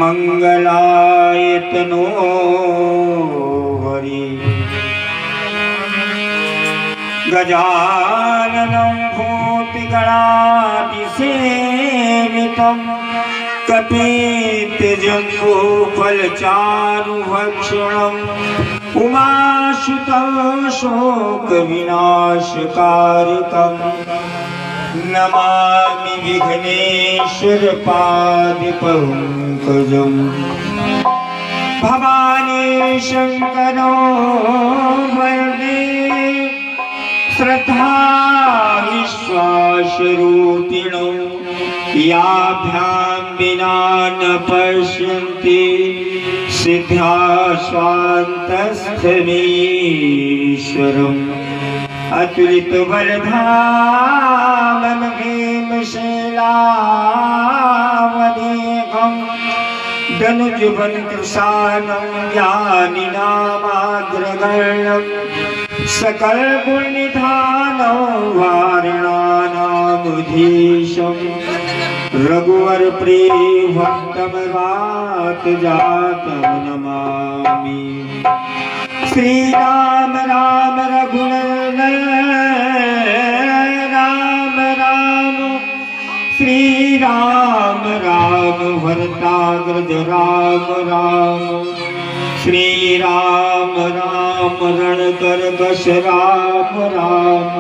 મંગલાયતનો હરિ ગજાનનં ભૂતિગણાતિસેવિતં કપિતજંબૂફલચારુભક્ષણં ઉમાસુतं શોકવિનાશકારકં નમામિ વિઘ્નેશ્વરપાદપંકજં ભવાની શંકરો વરદે શ્રદ્ધા વિશ્વાસરૂપિણો યાભ્યાં વિના ન પશ્યન્તિ સિદ્ધ્યાસ્વાંતસ્થમીશ્વરम् અતુલિતબલધામં ભીમશૈલાવદેહં ધનુજવંકૃશાनं જ્ઞાનિનામાગ્રગણ્યં सकलगुणनिधानं वारणानामुधीशं रघुवरप्रियभक्तं वातजातं नमामि। श्रीराम राम रघुनन्दन राम राम श्रीराम राम भरताग्रज राम राम श्री राम राम रणकर्कश राम राम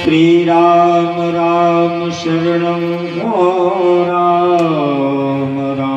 श्री राम राम शरणं गो राम राम।